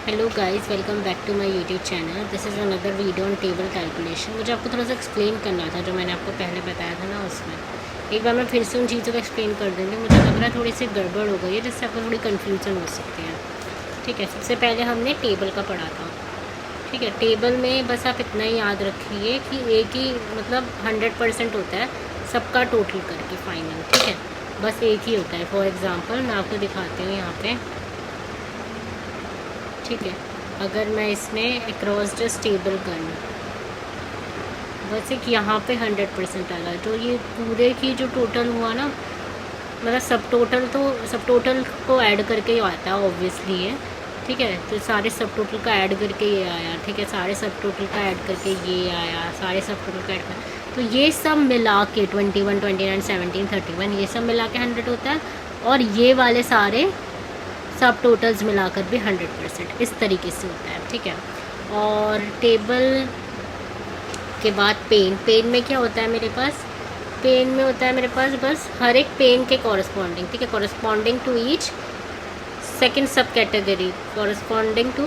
Hello guys, welcome back to my YouTube channel. This is another video on table calculation. मुझे आपको थोड़ा सा explain करना था जो मैंने आपको पहले बताया था ना, उसमें एक बार मैं फिर से उन चीज़ों को एक्सप्लेन कर दूँगी। मुझे लग रहा है थोड़ी सी गड़बड़ हो गई है, जिससे आपको थोड़ी कन्फ्यूजन हो सकती है। ठीक है, सबसे पहले हमने टेबल का पढ़ा था। ठीक है, टेबल में बस आप इतना ही याद रखिए कि एक ही मतलब 100% होता है सबका टोटल करके फाइनल। ठीक है, बस एक ही होता है। फॉर एग्ज़ाम्पल मैं आपको दिखाती हूँ यहाँ पे। ठीक है, अगर मैं इसमें अक्रॉस द टेबल करूँ, बस एक यहाँ पे 100% आ रहा, तो ये पूरे की जो टोटल हुआ ना, मतलब सब टोटल को ऐड करके ही आता है ऑब्वियसली है। ठीक है, तो सारे सब टोटल का ऐड करके ये आया। ठीक है, सारे सब टोटल का ऐड करके ये आया, सारे सब टोटल का ऐड कर, तो ये सब मिला के 21, 29, 17, 31 ये सब मिला के 100 होता है। और ये वाले सारे सब टोटल्स मिलाकर भी 100% इस तरीके से होता है। ठीक है, और टेबल के बाद पेन में क्या होता है मेरे पास? पेन में होता है मेरे पास बस हर एक पेन के कॉरस्पॉन्डिंग। ठीक है, corresponding to each second sub category, corresponding to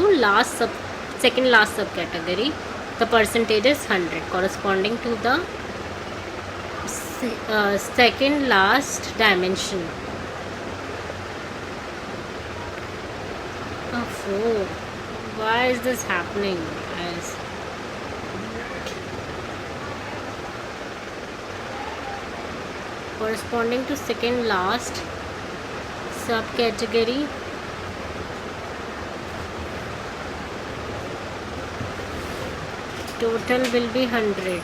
second last sub category the percentage is 100, corresponding to the second last dimension. Oh, why is this happening, guys? Corresponding to second last subcategory, total will be 100.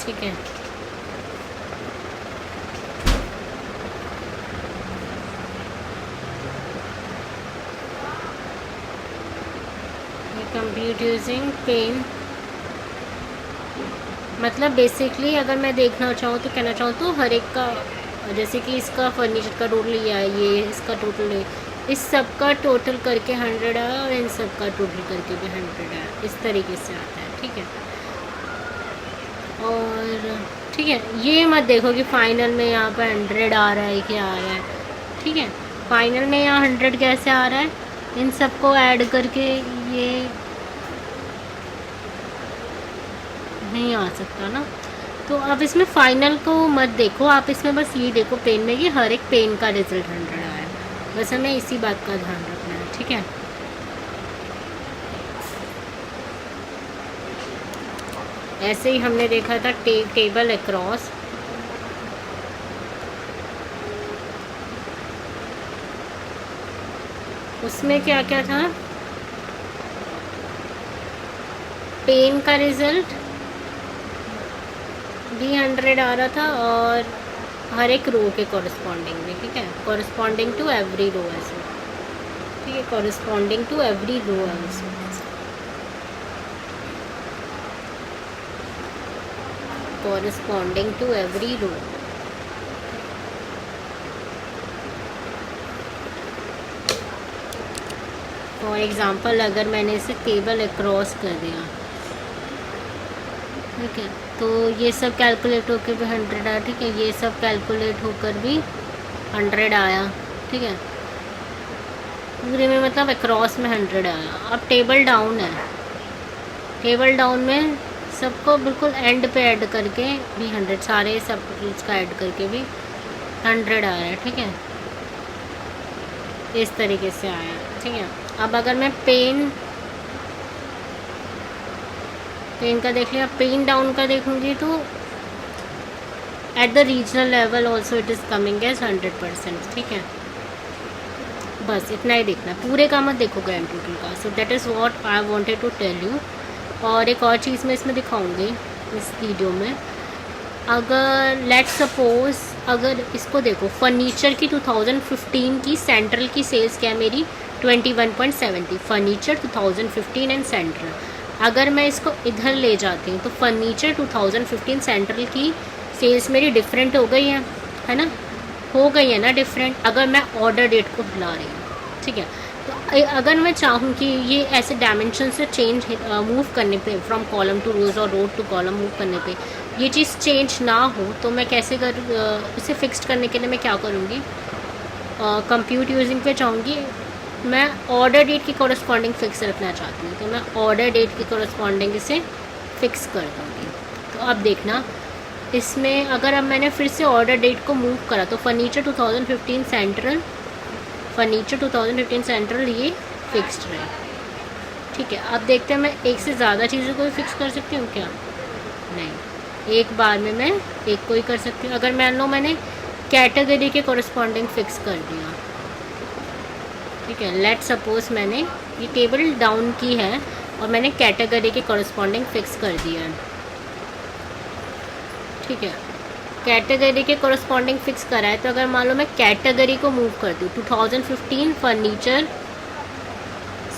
ठीक है, compute using pen. मतलब basically अगर मैं देखना चाहूँ तो कहना चाहूँ तो हर एक का, जैसे कि इसका फर्नीचर का टोटल लिया है, ये इसका टोटल है, इस सब का टोटल करके 100 है और इन सब का टोटल करके भी 100 है। इस तरीके से आता है। ठीक है, और ठीक है, ये मत देखो कि फाइनल में यहाँ पर 100 आ रहा है क्या आ रहा है। ठीक है, फाइनल में यहाँ 100 कैसे आ रहा है? इन सबको ऐड करके ये नहीं आ सकता ना। तो अब इसमें फाइनल को मत देखो, आप इसमें बस ये देखो पेन में कि हर एक पेन का रिजल्ट 100 आया है। बस हमें इसी बात का ध्यान रखना है। ठीक है, ऐसे ही हमने देखा था टेबल अक्रॉस। उसमें क्या क्या था? पेन का रिजल्ट भी 100 आ रहा था और हर एक रो के कॉरस्पॉन्डिंग भी। ठीक है, कॉरस्पॉन्डिंग टू एवरी रो ऐसे। ठीक है, corresponding to every row also, corresponding to every row. For example अगर मैंने इसे टेबल अक्रॉस कर दिया, ठीक है, तो ये सब कैलकुलेट होकर भी 100 आया। ठीक है, ये सब कैलकुलेट होकर भी 100 आया। ठीक है, पूरे में मतलब अक्रॉस में 100 आया। अब टेबल डाउन है, टेबल डाउन में सबको बिल्कुल एंड पे ऐड करके भी 100, सारे सब का ऐड करके भी 100 आया है। ठीक है, इस तरीके से आया। ठीक है, अब अगर मैं पेन का देख लिया, पेन डाउन का देखूंगी तो at the regional level also it is coming as 100%। ठीक है, बस इतना ही देखना, पूरे का मत देखो ग्रैंड टोटल का। So that is what I wanted to tell you. और एक और चीज़ मैं इसमें दिखाऊंगी इस वीडियो में। अगर लेट सपोज अगर इसको देखो, फर्नीचर की 2015 की सेंट्रल की सेल्स क्या है मेरी? 21.70 फर्नीचर 2015 एंड सेंट्रल। अगर मैं इसको इधर ले जाती हूँ तो फर्नीचर 2015 सेंट्रल की सेल्स मेरी डिफरेंट हो गई है ना? हो गई है ना डिफरेंट, अगर मैं ऑर्डर डेट को हिला रही हूँ। ठीक है, तो अगर मैं चाहूँ कि ये ऐसे डायमेंशन से चेंज मूव करने पे, फ्रॉम कॉलम टू रोज़ और रोड टू कॉलम मूव करने पे ये चीज़ चेंज ना हो, तो मैं कैसे इसे फिक्स्ड करने के लिए मैं क्या करूँगी, कंप्यूट यूजिंग पे चाहूँगी। मैं ऑर्डर डेट की कॉरस्पॉन्डिंग फिक्स रखना चाहती हूँ, तो मैं ऑर्डर डेट की कॉरस्पॉन्डिंग इसे फिक्स कर दूँगी। तो अब देखना इसमें अगर अब मैंने फिर से ऑर्डर डेट को मूव करा तो फर्नीचर 2015 सेंट्रल ये फिक्स्ड रहे। ठीक है, अब देखते हैं मैं एक से ज़्यादा चीज़ों को भी फिक्स कर सकती हूँ क्या? नहीं, एक बार में मैं एक को ही कर सकती हूँ। अगर मान लो मैंने कैटेगरी के कॉरस्पॉन्डिंग फिक्स कर दिया, ठीक है, लेट सपोज मैंने ये टेबल डाउन की है और मैंने कैटेगरी के कॉरस्पॉन्डिंग फिक्स कर दिया है। ठीक है, कैटेगरी के कॉरस्पॉन्डिंग फिक्स करा है, तो अगर मान लो मैं कैटेगरी को मूव कर दूँ, 2015 फर्नीचर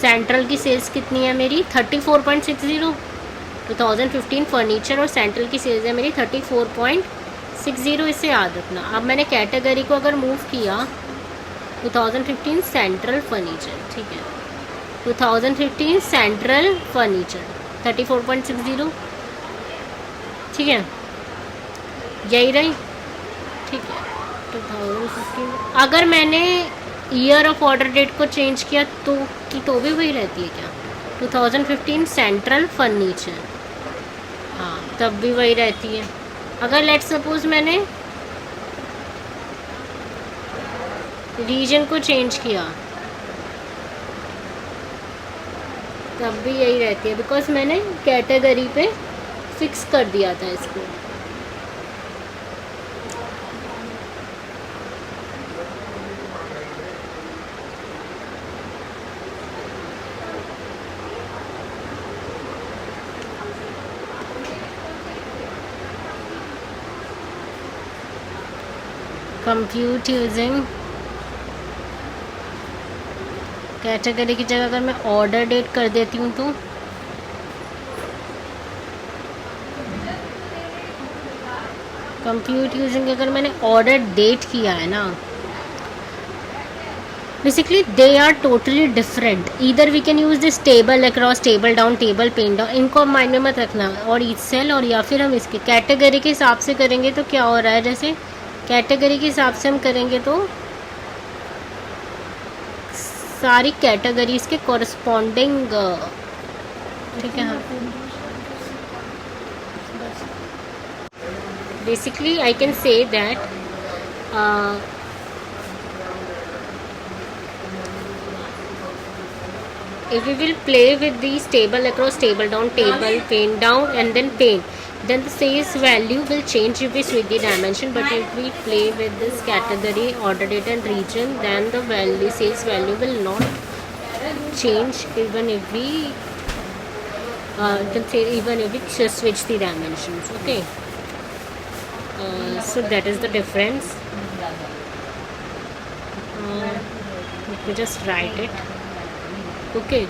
सेंट्रल की सेल्स कितनी है मेरी 34.60। 2015 फर्नीचर और सेंट्रल की सेल्स है मेरी 34.60, इसे याद रखना। अब मैंने कैटेगरी को अगर मूव किया 2015 सेंट्रल फर्नीचर, ठीक है, 2015 सेंट्रल फर्नीचर 34.60, ठीक है, यही रही। ठीक है, 2015 अगर मैंने ईयर ऑफ ऑर्डर डेट को चेंज किया तो भी वही रहती है क्या? 2015 सेंट्रल फर्नीचर, हाँ तब भी वही रहती है। अगर लेट सपोज मैंने रीजन को चेंज किया तब भी यही रहती है, बिकॉज मैंने कैटेगरी पे फिक्स कर दिया था इसको। कंप्यूट यूजिंग कैटेगरी की जगह अगर मैं ऑर्डर डेट कर देती हूँ तो कंप्यूट यूजिंग अगर मैंने ऑर्डर डेट किया है ना, basically they are totally different. Either we can use this table across, table down, table pen down, इनको आप माइंड में मत रखना, और ईच सेल, और या फिर हम इसके कैटेगरी के हिसाब से करेंगे तो क्या हो रहा है, जैसे कैटेगरी के हिसाब से हम करेंगे तो सारी कैटेगरीज के कॉरस्पॉन्डिंग, ठीक है, हाँ, basically I can say that if we will play with these table across, table down, table, pane down, and then pane, then the sales value will change if we switch the dimension. But if we play with this category, order date and region, then the value, sales value will not change even if we just switch the dimensions. Okay, so that is the difference. Let me just write it. Okay.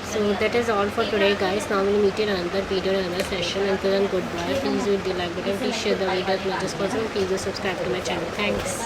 So that is all for today, guys. Now we'll meet in another video, another session. Until then, goodbye. Please hit the like button, please share the video as much as possible. Please do subscribe to my channel. Thanks.